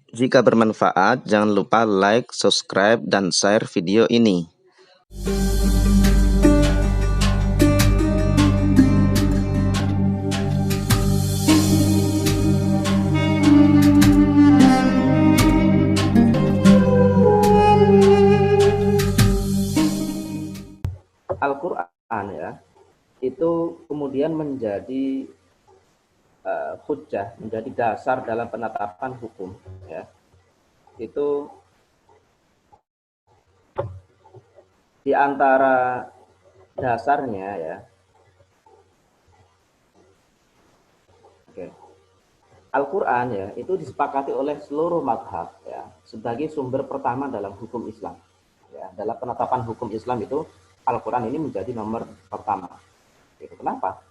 Jika bermanfaat, jangan lupa like, subscribe, dan share video ini. Al-Quran ya, itu kemudian menjadi hujjah, menjadi dasar dalam penetapan hukum ya. Itu di antara dasarnya ya. Oke. Al-Quran ya, itu disepakati oleh seluruh madhab ya, sebagai sumber pertama dalam hukum Islam. Ya, dalam penetapan hukum Islam itu Al-Quran ini menjadi nomor pertama. Gitu. Kenapa?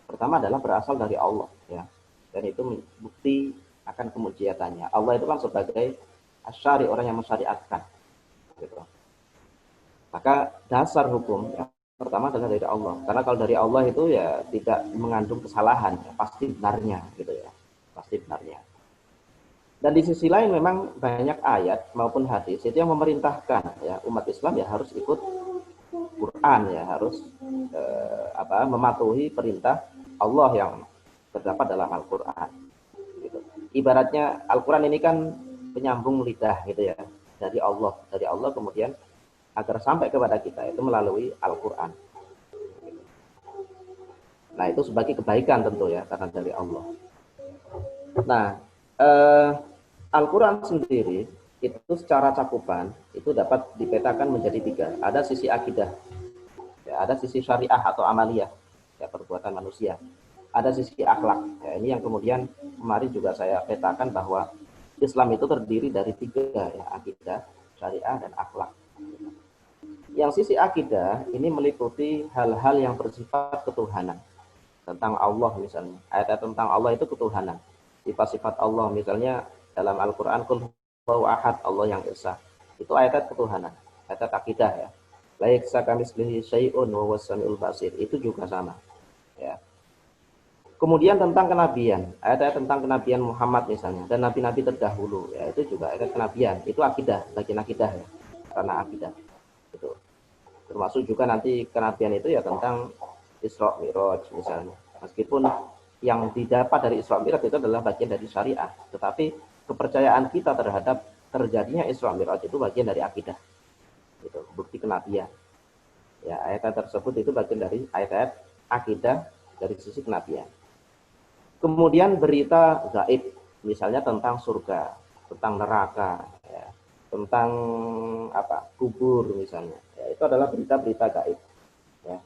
Pertama adalah berasal dari Allah ya, dan itu bukti akan kemujiatannya. Allah itu kan sebagai asyari, orang yang mensyariatkan. Gitu. Maka dasar hukum yang pertama adalah dari Allah. Karena kalau dari Allah itu ya tidak mengandung kesalahan, ya, pasti benarnya gitu ya, pasti benarnya. Dan di sisi lain memang banyak ayat maupun hadis itu yang memerintahkan ya umat Islam ya harus ikut Quran ya, harus mematuhi perintah Allah yang terdapat dalam Al-Quran. Gitu. Ibaratnya Al-Quran ini kan penyambung lidah gitu ya, dari Allah kemudian agar sampai kepada kita itu melalui Al-Quran. Nah itu sebagai kebaikan tentu ya, karena dari Allah. Nah Al-Quran sendiri itu secara cakupan itu dapat dipetakan menjadi tiga. Ada sisi akidah, ya, ada sisi syariah atau amaliyah, ya, perbuatan manusia. Ada sisi akhlak. Ya, ini yang kemudian kemarin juga saya petakan bahwa Islam itu terdiri dari tiga, ya, akidah, syariah, dan akhlak. Yang sisi akidah ini meliputi hal-hal yang bersifat ketuhanan. Tentang Allah misalnya. Ayat-ayat tentang Allah itu ketuhanan. Sifat-sifat Allah misalnya dalam Al-Quran, Qul huwallahu ahad, Allah yang esa. Itu ayat-ayat ketuhanan. Ayat-ayat akidah ya. Laisa kamitslihi syai'un wa huwas samiul basir. Itu juga sama. Ya. Kemudian tentang kenabian, ayat-ayat tentang kenabian Muhammad misalnya, dan nabi-nabi terdahulu, ya itu juga ayat kenabian, itu akidah, bagian akidah ya, karena akidah. Itu. Termasuk juga nanti kenabian itu ya tentang Isra Mi'raj misalnya. Meskipun yang didapat dari Isra Mi'raj itu adalah bagian dari syariah, tetapi kepercayaan kita terhadap terjadinya Isra Mi'raj itu bagian dari akidah. Itu bukti kenabian. Ya, ayat-ayat tersebut itu bagian dari ayat-ayat akidah dari sisi kenabian. Kemudian berita gaib, misalnya tentang surga, tentang neraka, ya, tentang kubur misalnya. Ya, itu adalah berita-berita gaib. Ya.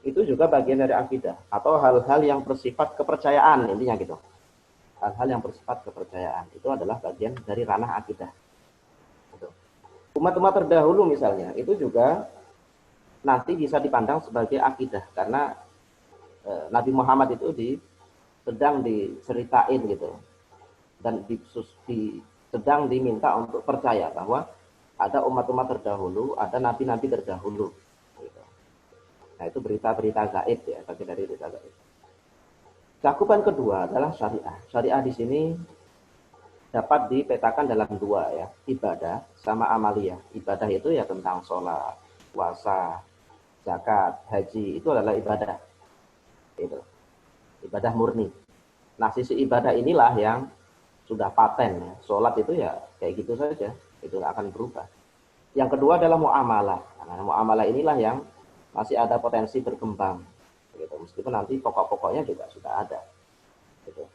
Itu juga bagian dari akidah atau hal-hal yang bersifat kepercayaan intinya gitu. Hal-hal yang bersifat kepercayaan itu adalah bagian dari ranah akidah. Gitu. Umat-umat terdahulu misalnya itu juga nanti bisa dipandang sebagai akidah karena Nabi Muhammad itu sedang diceritain gitu dan sedang diminta untuk percaya bahwa ada umat-umat terdahulu, ada nabi-nabi terdahulu. Gitu. Nah itu berita-berita gaib ya, bagian dari berita gaib. Cakupan kedua adalah syariah. Syariah di sini dapat dipetakan dalam dua ya, ibadah sama amaliyah. Ibadah itu ya tentang sholat, puasa, zakat, haji, itu adalah ibadah. Itu. Ibadah murni. Nah sisi ibadah inilah yang sudah paten ya. Sholat itu ya kayak gitu saja, itu akan berubah. Yang kedua adalah muamalah. Nah, muamalah inilah yang masih ada potensi berkembang. Gitu. Meskipun nanti pokok-pokoknya juga sudah ada. Gitu.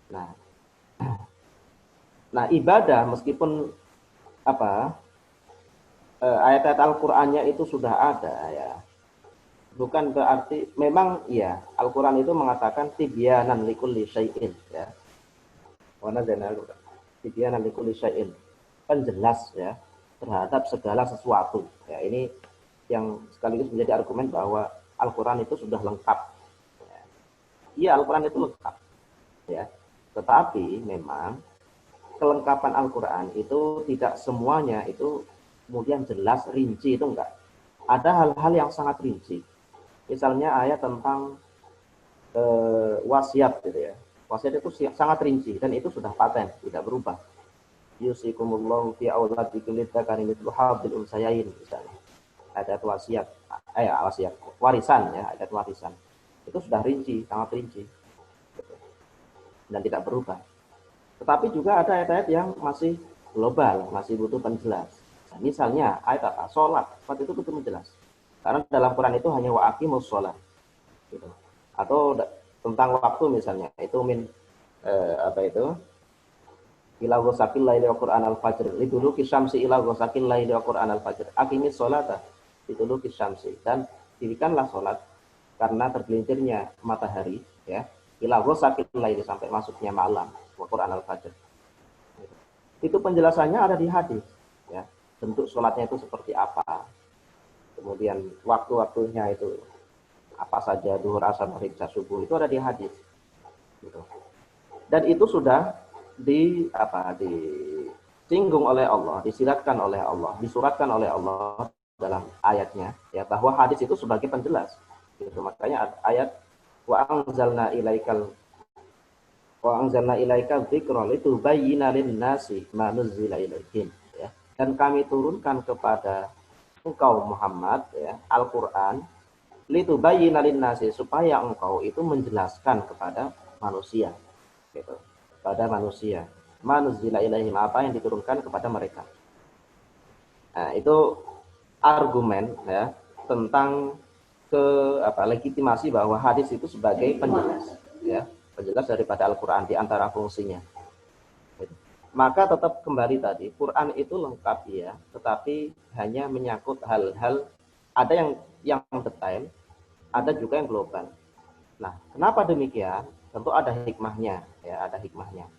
Nah, nah ibadah meskipun ayat-ayat Al-Qur'annya itu sudah ada ya. Bukan berarti memang iya Al-Qur'an itu mengatakan tibyanan likulli syai'in ya. Wa nazzalna tibyanan likulli syai'in. Penjelas ya terhadap segala sesuatu. Ya, ini yang sekaligus menjadi argumen bahwa Al-Quran itu sudah lengkap. Iya, Al-Quran itu lengkap. Ya. Tetapi memang kelengkapan Al-Quran itu tidak semuanya itu kemudian jelas, rinci, itu enggak. Ada hal-hal yang sangat rinci. Misalnya ayat tentang wasiat gitu ya. Wasiat itu sangat rinci dan itu sudah paten, tidak berubah. yusikumullahu fi auladikum lidzakari mithlu hadzil unsayain misalnya. Ayat wasiat, wasiat warisan ya, ayat warisan. Itu sudah rinci, sangat rinci. Dan tidak berubah. Tetapi juga ada ayat-ayat yang masih global, masih butuh penjelas. Nah, misalnya ayat apa? Sholat itu butuh menjelas. Karena dalam Quran itu hanya wa aqimus sholat. Gitu. Atau tentang waktu misalnya, itu apa itu? Ila ghasaqil laili wa Qur'an al-fajr. Liduluki syamsi ila ghasaqil laili wa Qur'an al-fajr. Aqimis sholata liduluki syamsi. Dan dirikanlah sholat karena tergelincirnya matahari ya. Ila ghasaqil laili sampai masuknya malam wa Qur'an al-fajr. Itu penjelasannya ada di hadis ya. Bentuk sholatnya itu seperti apa. Kemudian waktu-waktunya itu apa saja, duhur, asar, maghrib, isya, subuh, itu ada di hadis. Gitu. Dan itu sudah disinggung oleh Allah, disiratkan oleh Allah, disuratkan oleh Allah dalam ayatnya ya, bahwa hadis itu sebagai penjelas. Gitu. Makanya ayat wa anzalna ilaikal dzikra litubayyana lin-nasi ma nuzzila ilaihim ya. Dan kami turunkan kepada engkau Muhammad ya, Al-Qur'an litubayyana lin-nasi, supaya engkau itu menjelaskan kepada manusia gitu. Pada manusia ma nuzzila ilaihim, apa yang diturunkan kepada mereka. Nah, itu argumen ya tentang legitimasi bahwa hadis itu sebagai penjelas ya, penjelas daripada Al-Qur'an di antara fungsinya. Maka tetap kembali tadi, Quran itu lengkap ya, tetapi hanya menyangkut hal-hal, ada yang detail, ada juga yang global. Nah, kenapa demikian? Tentu ada hikmahnya ya, ada hikmahnya.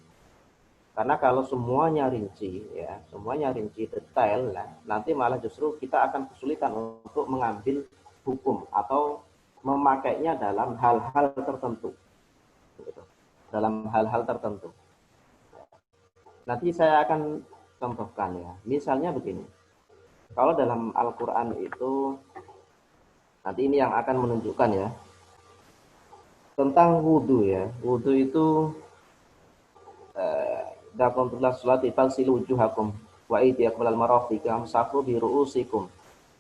Karena kalau semuanya rinci ya, semuanya rinci detail, nah, nanti malah justru kita akan kesulitan untuk mengambil hukum atau memakainya dalam hal-hal tertentu. Gitu. Dalam hal-hal tertentu. Nanti saya akan contohkan ya. Misalnya begini. Kalau dalam Al-Qur'an itu, nanti ini yang akan menunjukkan ya, tentang wudu ya. Wudu itu dakwamtulah sholati falsilu wujuhakum wa aydiyakum ilal marafiq wamsahu bi ru'usikum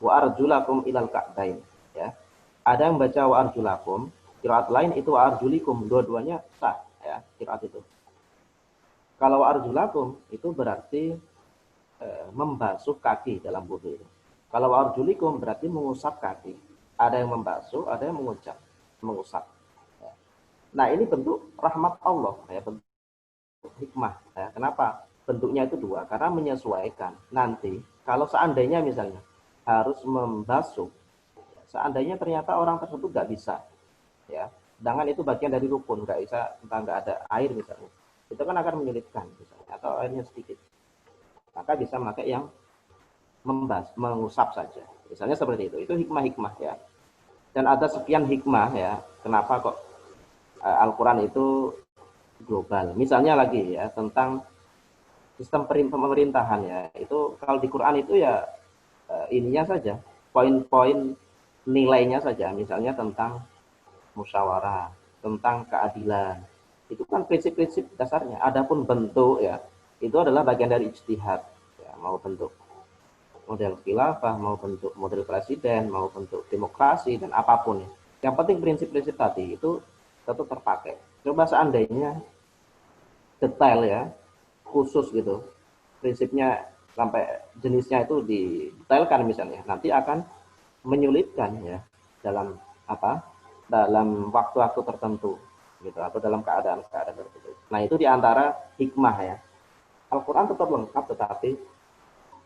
wa arjulakum ilal ka'bain ya. Ada yang baca wa arjulakum, qiraat lain itu wa arjulikum, dua-duanya sah ya qiraat itu. Kalau wa arjulakum itu berarti membasuh kaki dalam wudu itu. Kalau wa arjulikum berarti mengusap kaki. Ada yang membasuh, ada yang mengusap. Ya. Nah, ini bentuk rahmat Allah ya, bentuk hikmah ya. Kenapa bentuknya itu dua? Karena menyesuaikan. Nanti kalau seandainya misalnya harus membasuh, seandainya ternyata orang tersebut nggak bisa ya, sedangkan itu bagian dari rukun, nggak bisa, entah nggak ada air misalnya, itu kan akan menyulitkan misalnya, atau airnya sedikit, maka bisa pakai yang mengusap saja misalnya, seperti itu hikmah-hikmah ya. Dan ada sekian hikmah ya kenapa kok Al-Quran itu global. Misalnya lagi ya tentang sistem pemerintahan ya, itu kalau di Quran itu ya ininya saja, poin-poin nilainya saja, misalnya tentang musyawarah, tentang keadilan, itu kan prinsip-prinsip dasarnya. Adapun bentuk ya, itu adalah bagian dari ijtihad ya, mau bentuk model khilafah, mau bentuk model presiden, mau bentuk demokrasi, dan apapun ya. Yang penting prinsip-prinsip tadi itu tetap terpakai. Coba seandainya detail ya, khusus gitu, prinsipnya sampai jenisnya itu didetailkan misalnya, nanti akan menyulitkan ya dalam dalam waktu-waktu tertentu gitu, atau dalam keadaan-keadaan tertentu. Nah, itu diantara hikmah ya. Al-Quran tetap lengkap, tetapi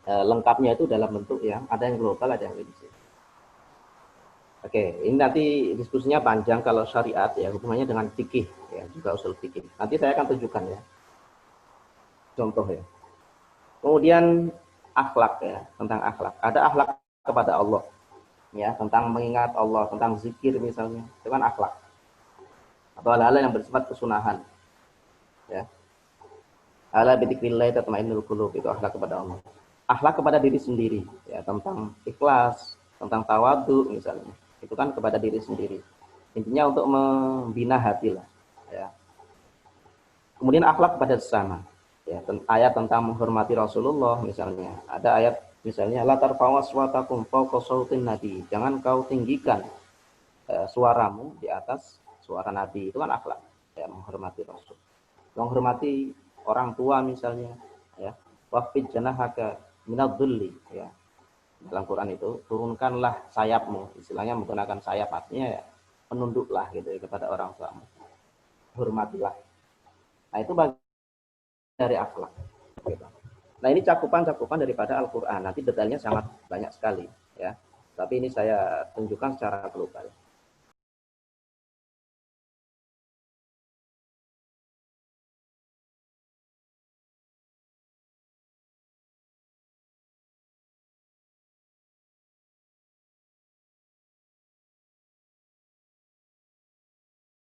lengkapnya itu dalam bentuk yang ada yang global, ada yang rinci. Oke, ini nanti diskusinya panjang kalau syariat ya, hubungannya dengan fikih ya, juga usul fikih. Nanti saya akan tunjukkan ya, contoh ya. Kemudian akhlak ya, tentang akhlak. Ada akhlak kepada Allah ya, tentang mengingat Allah, tentang zikir misalnya, itu kan akhlak. Atau hal-hal yang bersifat kesunahan ya. Ala bidzikrillah tatma'innul qulub, itu akhlak kepada Allah. Akhlak kepada diri sendiri ya, tentang ikhlas, tentang tawadhu misalnya, itu kan kepada diri sendiri, intinya untuk membina hati lah ya. Kemudian akhlak kepada sesama, Ya, ayat tentang menghormati Rasulullah misalnya. Ada ayat misalnya la tarfa'u aswatakum fawqa sautin nabi. Jangan kau tinggikan suaramu di atas suara nabi. Itu kan akhlak, ya, menghormati Rasul. Menghormati orang tua misalnya, ya. Waqfid janahaka minadh-dhulli, ya. Dalam Quran itu turunkanlah sayapmu, istilahnya menggunakan sayap, artinya ya menunduklah gitu ya, kepada orang tuamu. Hormatilah. Nah, itu bagian dari akhlak. Gitu. Nah, ini cakupan-cakupan daripada Al-Quran. Nanti detailnya sangat banyak sekali, ya. Tapi ini saya tunjukkan secara global.